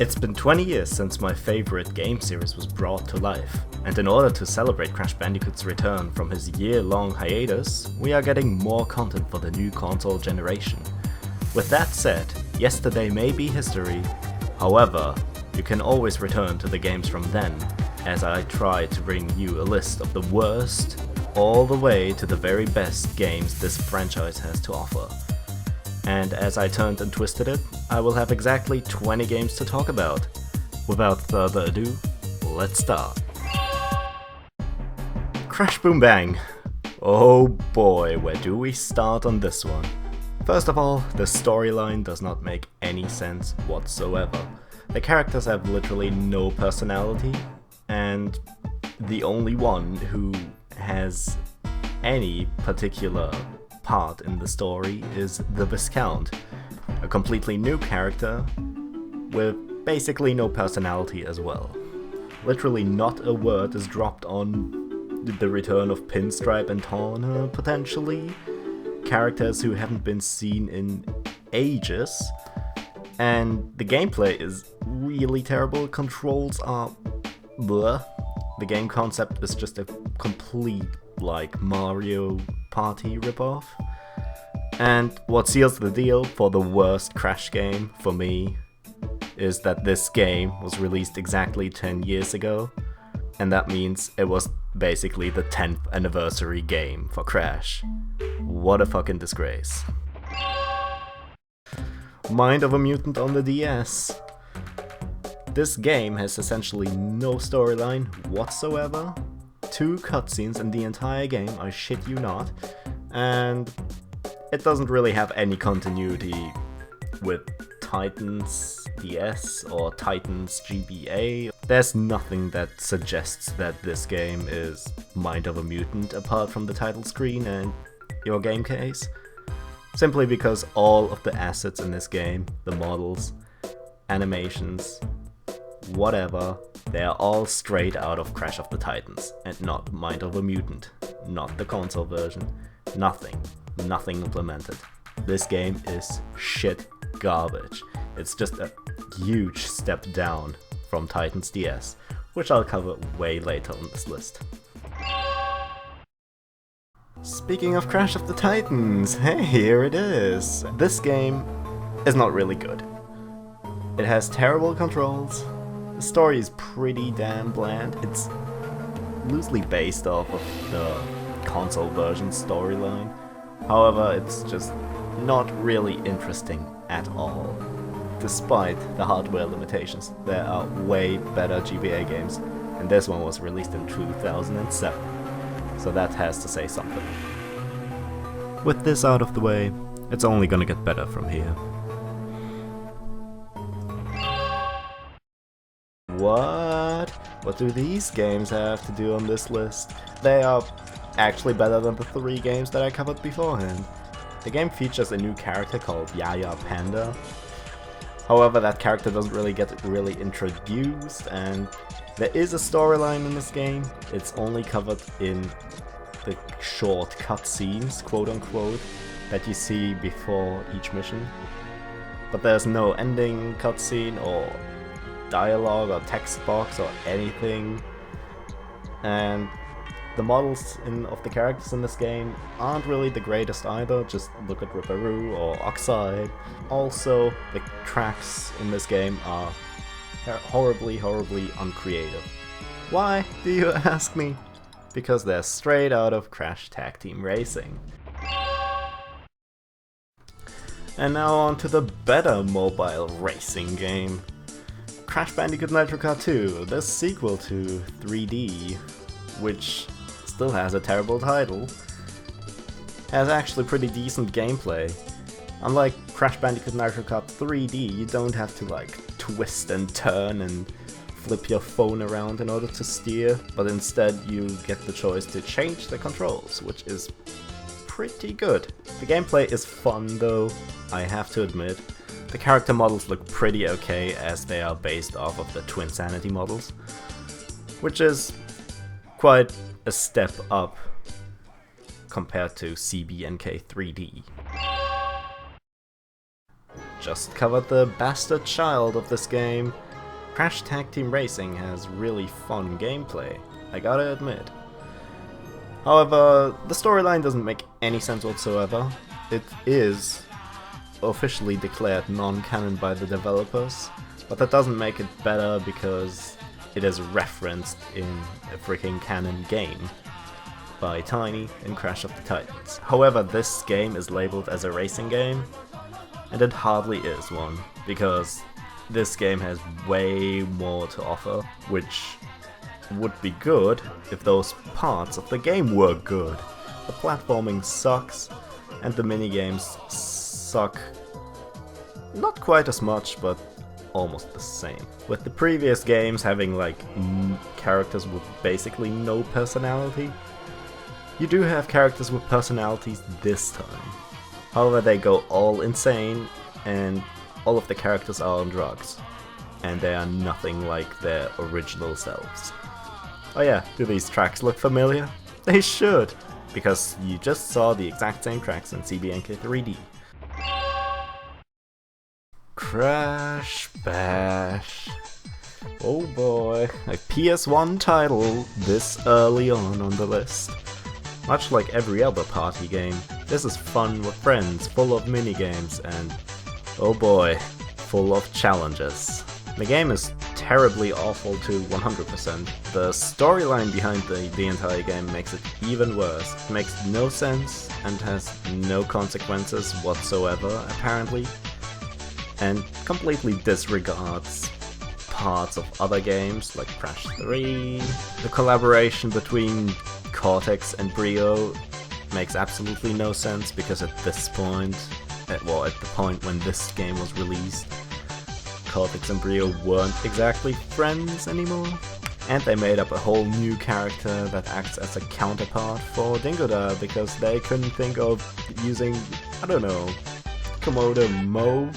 It's been 20 years since my favorite game series was brought to life, and in order to celebrate Crash Bandicoot's return from his year-long hiatus, we are getting more content for the new console generation. With that said, yesterday may be history, however, you can always return to the games from then, as I try to bring you a list of the worst, all the way to the very best games this franchise has to offer. And as I turned and twisted it, I will have exactly 20 games to talk about. Without further ado, let's start. Crash Boom Bang! Oh boy, where do we start on this one? First of all, the storyline does not make any sense whatsoever. The characters have literally no personality, and the only one who has any particular part in the story is the Viscount, a completely new character with basically no personality as well. Literally not a word is dropped on the return of Pinstripe and Tawna, potentially, characters who haven't been seen in ages, and the gameplay is really terrible. Controls are bleh. The game concept is just a complete Mario Party ripoff. And what seals the deal for the worst Crash game for me is that this game was released exactly 10 years ago, and that means it was basically the 10th anniversary game for Crash. What a fucking disgrace. Mind of a Mutant on the DS. This game has essentially no storyline whatsoever, 2 cutscenes in the entire game, I shit you not, and it doesn't really have any continuity with Titans DS or Titans GBA. There's nothing that suggests that this game is Mind of a Mutant apart from the title screen and your game case. Simply because all of the assets in this game, the models, animations, whatever, they are all straight out of Crash of the Titans and not Mind of a Mutant, not the console version, nothing implemented. This game is shit garbage. It's just a huge step down from Titans DS, which I'll cover way later on this list. Speaking of Crash of the Titans, hey, here it is. This game is not really good. It has terrible controls. The story is pretty damn bland. It's loosely based off of the console version storyline. However, it's just not really interesting at all. Despite the hardware limitations, there are way better GBA games, and this one was released in 2007. So that has to say something. With this out of the way, it's only gonna get better from here. What? What do these games have to do on this list? They are actually better than the 3 games that I covered beforehand. The game features a new character called Yaya Panda. However, that character doesn't really get introduced, and there is a storyline in this game. It's only covered in the short cutscenes, quote unquote, that you see before each mission. But there's no ending cutscene or dialogue or text box or anything, and the models of the characters in this game aren't really the greatest either. Just look at Ripperoo or Oxide. Also, the tracks in this game are horribly uncreative. Why, do you ask me? Because they're straight out of Crash Tag Team Racing. And now on to the better mobile racing game. Crash Bandicoot Nitro Kart 2, the sequel to 3D, which still has a terrible title, has actually pretty decent gameplay. Unlike Crash Bandicoot Nitro Kart 3D, you don't have to twist and turn and flip your phone around in order to steer, but instead you get the choice to change the controls, which is pretty good. The gameplay is fun though, I have to admit. The character models look pretty okay as they are based off of the Twinsanity models, which is quite a step up compared to CBNK 3D. Just covered the bastard child of this game, Crash Tag Team Racing has really fun gameplay, I gotta admit. However, the storyline doesn't make any sense whatsoever. It is officially declared non-canon by the developers, but that doesn't make it better because it is referenced in a freaking canon game by Tiny in Crash of the Titans. However, this game is labeled as a racing game, and it hardly is one, because this game has way more to offer, which would be good if those parts of the game were good. The platforming sucks, and the minigames suck not quite as much, but almost the same. With the previous games having like characters with basically no personality, you do have characters with personalities this time. However, they go all insane, and all of the characters are on drugs, and they are nothing like their original selves. Oh yeah, do these tracks look familiar? They should, because you just saw the exact same tracks in CBNK 3D. Crash Bash. Oh boy, a PS1 title this early on the list. Much like every other party game, this is fun with friends, full of minigames, and oh boy, full of challenges. The game is terribly awful to 100%. The storyline behind the entire game makes it even worse. It makes no sense and has no consequences whatsoever, apparently, and completely disregards parts of other games like Crash 3. The collaboration between Cortex and Brio makes absolutely no sense because at this point, at the point when this game was released, Cortex and Brio weren't exactly friends anymore. And they made up a whole new character that acts as a counterpart for Dingodile because they couldn't think of using, I don't know, Komodo Mo,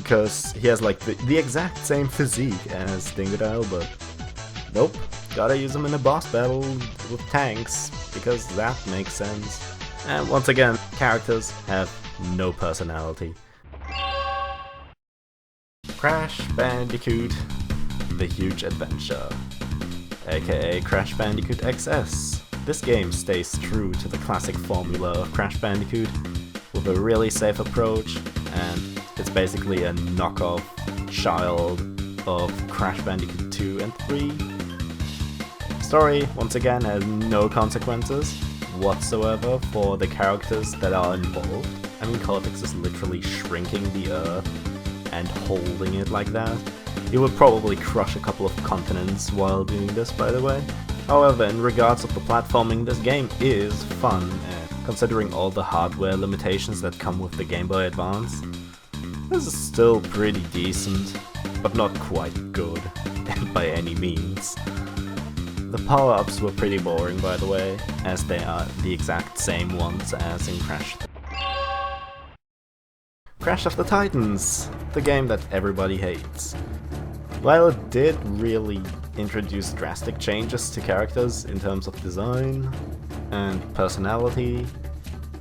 because he has like the exact same physique as Dingodile, but nope, gotta use him in a boss battle with tanks, because that makes sense. And once again, characters have no personality. Crash Bandicoot The Huge Adventure, aka Crash Bandicoot XS. This game stays true to the classic formula of Crash Bandicoot with a really safe approach, and it's basically a knockoff child of Crash Bandicoot 2 and 3. Story, once again, has no consequences whatsoever for the characters that are involved. I mean, Cortex is literally shrinking the Earth and holding it like that. He would probably crush a couple of continents while doing this, by the way. However, in regards of the platforming, this game is fun, and considering all the hardware limitations that come with the Game Boy Advance, this is still pretty decent, but not quite good, by any means. The power-ups were pretty boring, by the way, as they are the exact same ones as in Crash of the Titans, the game that everybody hates. While it did really introduce drastic changes to characters in terms of design and personality,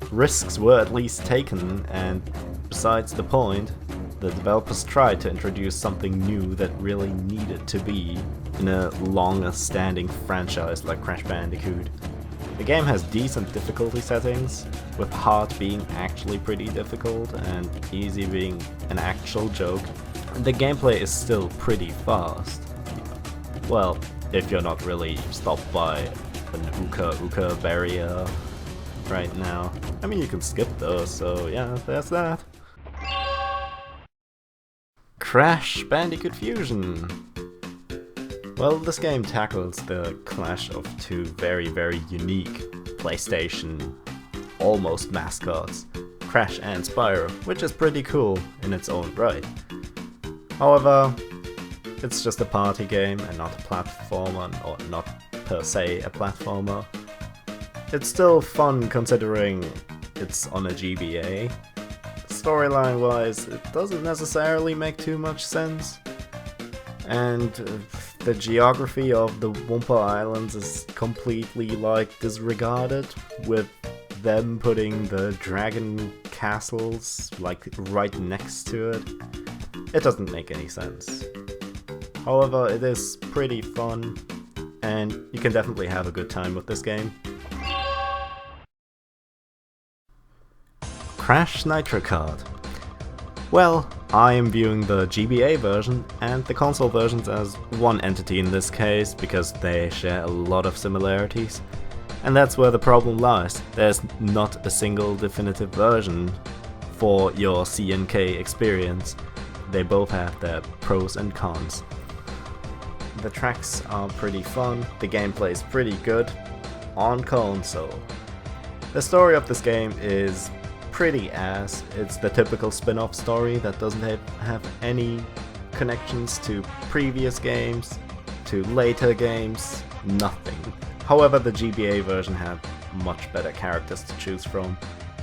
risks were at least taken, and besides the point, the developers tried to introduce something new that really needed to be in a longer-standing franchise like Crash Bandicoot. The game has decent difficulty settings, with hard being actually pretty difficult and easy being an actual joke. The gameplay is still pretty fast. Well, if you're not really stopped by an Uka barrier right now. I mean, you can skip those, so yeah, there's that. Crash Bandicoot Fusion. Well, this game tackles the clash of two very, very unique PlayStation almost mascots, Crash and Spyro, which is pretty cool in its own right. However, it's just a party game and not a platformer, or not per se a platformer. It's still fun considering it's on a GBA. Storyline wise, it doesn't necessarily make too much sense. And the geography of the Wumpa Islands is completely like disregarded, with them putting the dragon castles like right next to it. It doesn't make any sense. However, it is pretty fun, and you can definitely have a good time with this game. Crash Nitro Kart. Well, I am viewing the GBA version and the console versions as one entity in this case, because they share a lot of similarities. And that's where the problem lies. There's not a single definitive version for your CNK experience. They both have their pros and cons. The tracks are pretty fun, the gameplay is pretty good on console. The story of this game is pretty ass. It's the typical spin-off story that doesn't have any connections to previous games, to later games, nothing. However, the GBA version had much better characters to choose from,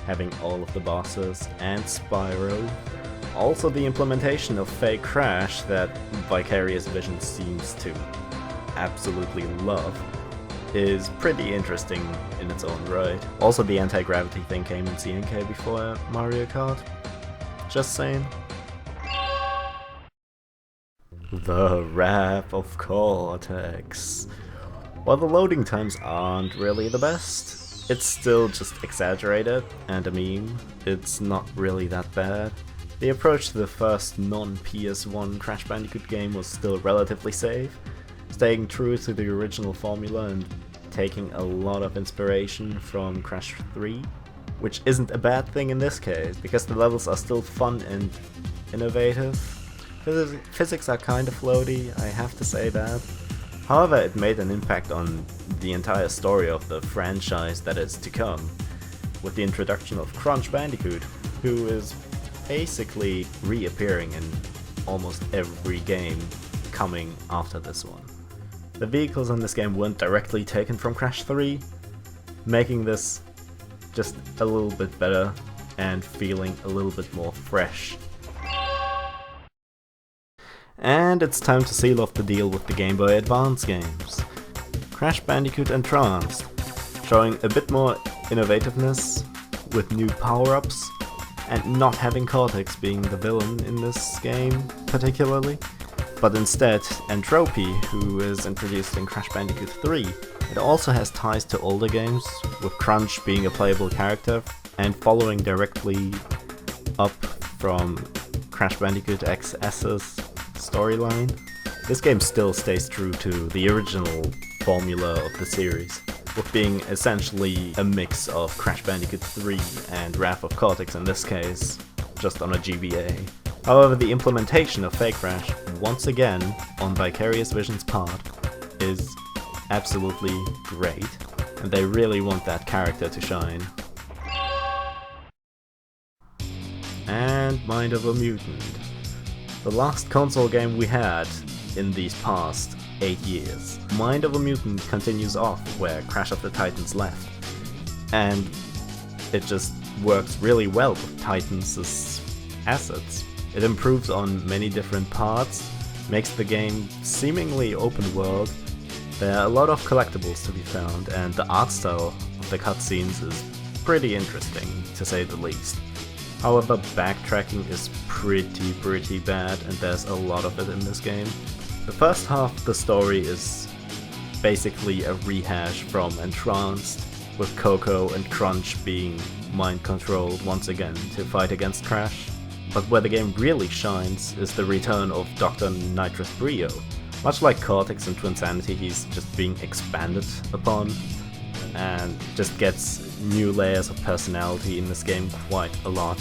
having all of the bosses and Spyro. Also, the implementation of fake Crash that Vicarious Vision seems to absolutely love is pretty interesting in its own right. Also, the anti-gravity thing came in CNK before Mario Kart. Just saying. The Wrath of Cortex. While the loading times aren't really the best, it's still just exaggerated and a meme. It's not really that bad. The approach to the first non-PS1 Crash Bandicoot game was still relatively safe, staying true to the original formula and taking a lot of inspiration from Crash 3, which isn't a bad thing in this case, because the levels are still fun and innovative. Physics are kind of floaty, I have to say that. However, it made an impact on the entire story of the franchise that is to come, with the introduction of Crunch Bandicoot, who is basically reappearing in almost every game coming after this one. The vehicles in this game weren't directly taken from Crash 3, making this just a little bit better and feeling a little bit more fresh. And it's time to seal off the deal with the Game Boy Advance games. Crash Bandicoot Entranced, showing a bit more innovativeness with new power-ups, and not having Cortex being the villain in this game particularly, but instead Entropy, who is introduced in Crash Bandicoot 3. It also has ties to older games, with Crunch being a playable character and following directly up from Crash Bandicoot XS's storyline. This game still stays true to the original formula of the series, with being essentially a mix of Crash Bandicoot 3 and Wrath of Cortex in this case, just on a GBA. However, the implementation of Fake Crash, once again, on Vicarious Vision's part, is absolutely great, and they really want that character to shine. And Mind of a Mutant. The last console game we had in these past 8 years. Mind of a Mutant continues off where Crash of the Titans left, and it just works really well with Titans' assets. It improves on many different parts, makes the game seemingly open world. There are a lot of collectibles to be found, and the art style of the cutscenes is pretty interesting, to say the least. However, backtracking is pretty bad, and there's a lot of it in this game. The first half of the story is basically a rehash from Entranced, with Coco and Crunch being mind-controlled once again to fight against Crash. But where the game really shines is the return of Dr. Nitrous Brio. Much like Cortex and Twinsanity, he's just being expanded upon, and just gets new layers of personality in this game quite a lot,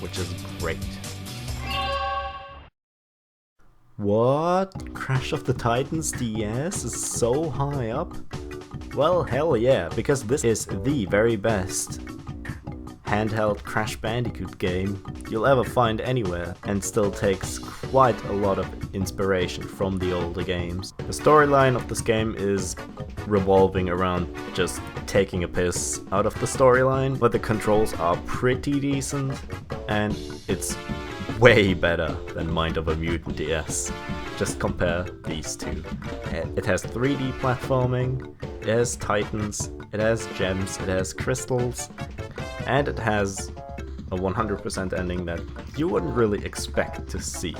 which is great. What? Crash of the Titans DS is so high up? Well, hell yeah, because this is the very best handheld Crash Bandicoot game you'll ever find anywhere, and still takes quite a lot of inspiration from the older games. The storyline of this game is revolving around just taking a piss out of the storyline, but the controls are pretty decent, and it's way better than Mind of a Mutant DS. Just compare these two. It has 3D platforming, it has Titans, it has gems, it has crystals, and it has a 100% ending that you wouldn't really expect to see.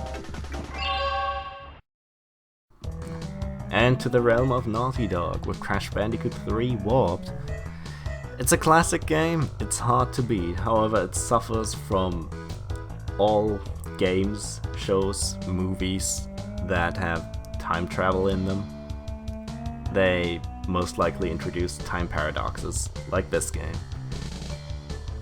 and to the realm of Naughty Dog with Crash Bandicoot 3 Warped. It's a classic game, it's hard to beat, however it suffers from all games, shows, movies that have time travel in them. They most likely introduce time paradoxes, like this game.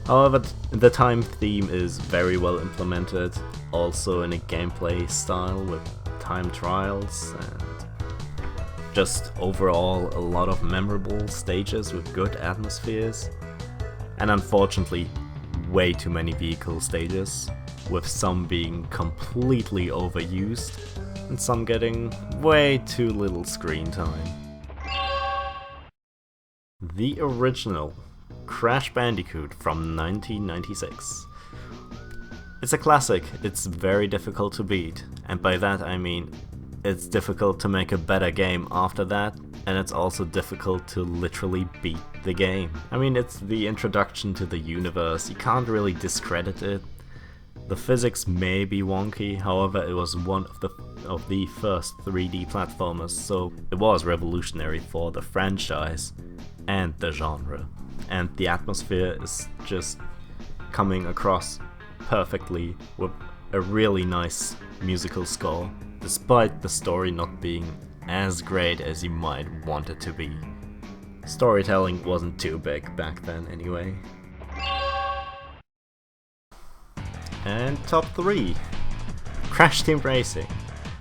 However, the time theme is very well implemented, also in a gameplay style with time trials and just overall a lot of memorable stages with good atmospheres, and unfortunately way too many vehicle stages, with some being completely overused and some getting way too little screen time. The original Crash Bandicoot from 1996. It's a classic, it's very difficult to beat, and by that I mean it's difficult to make a better game after that, and it's also difficult to literally beat the game. I mean, it's the introduction to the universe, you can't really discredit it. The physics may be wonky, however it was one of the first 3D platformers, so it was revolutionary for the franchise and the genre. And the atmosphere is just coming across perfectly with a really nice musical score, despite the story not being as great as you might want it to be. Storytelling wasn't too big back then anyway. And top 3, Crash Team Racing.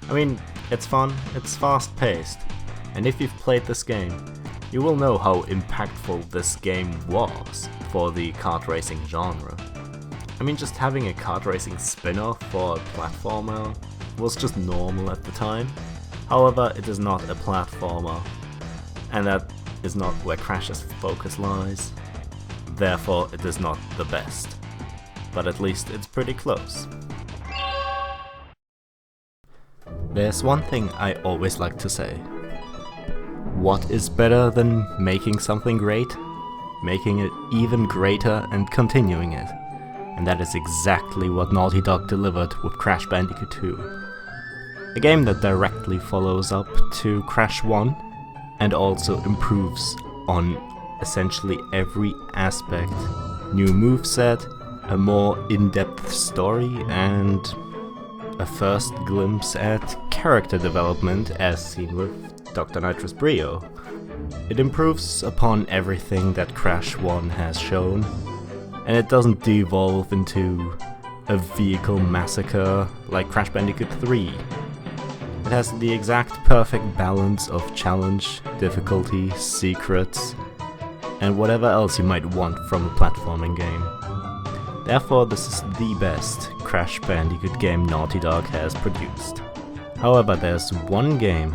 I mean, it's fun, it's fast paced, and if you've played this game, you will know how impactful this game was for the kart racing genre. I mean, just having a kart racing spin-off for a platformer was just normal at the time. However, it is not a platformer, and that is not where Crash's focus lies. Therefore, it is not the best. But at least it's pretty close. There's one thing I always like to say. What is better than making something great? Making it even greater and continuing it. And that is exactly what Naughty Dog delivered with Crash Bandicoot 2. A game that directly follows up to Crash 1 and also improves on essentially every aspect. New moveset, a more in-depth story, and a first glimpse at character development as seen with Dr. Nitro's Brio. It improves upon everything that Crash 1 has shown, and it doesn't devolve into a vehicle massacre like Crash Bandicoot 3. It has the exact perfect balance of challenge, difficulty, secrets, and whatever else you might want from a platforming game. Therefore, this is the best Crash Bandicoot game Naughty Dog has produced. However, there's one game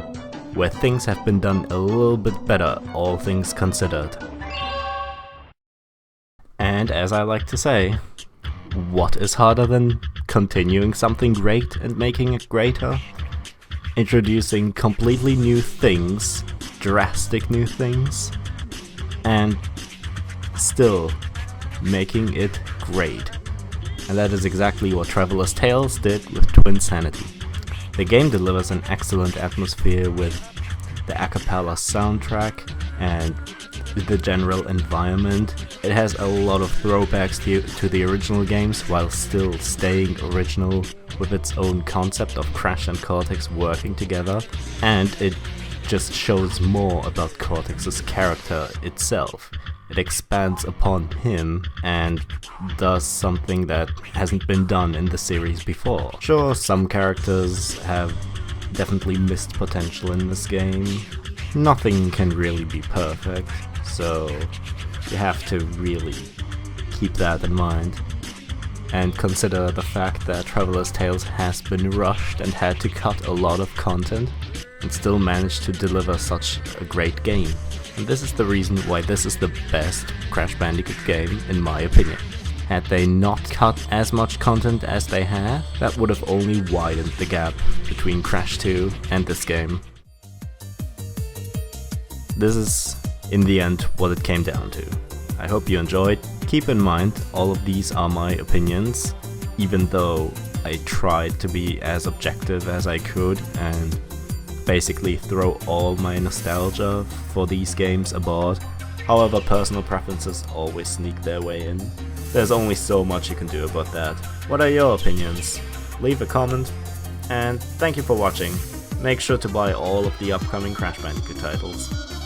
where things have been done a little bit better, all things considered. And as I like to say, what is harder than continuing something great and making it greater? Introducing completely new things, drastic new things, and still making it great. And that is exactly what Traveler's Tales did with Twinsanity. The game delivers an excellent atmosphere with the a cappella soundtrack and the general environment. It has a lot of throwbacks to the original games while still staying original with its own concept of Crash and Cortex working together, and it just shows more about Cortex's character itself. It expands upon him and does something that hasn't been done in the series before. Sure, some characters have definitely missed potential in this game. Nothing can really be perfect, so you have to really keep that in mind. And consider the fact that Traveler's Tales has been rushed and had to cut a lot of content and still managed to deliver such a great game. And this is the reason why this is the best Crash Bandicoot game in my opinion. Had they not cut as much content as they have, that would have only widened the gap between Crash 2 and this game. This is, in the end, what it came down to. I hope you enjoyed. Keep in mind, all of these are my opinions, even though I tried to be as objective as I could and basically throw all my nostalgia for these games aboard. However, personal preferences always sneak their way in. There's only so much you can do about that. What are your opinions? Leave a comment, and thank you for watching. Make sure to buy all of the upcoming Crash Bandicoot titles.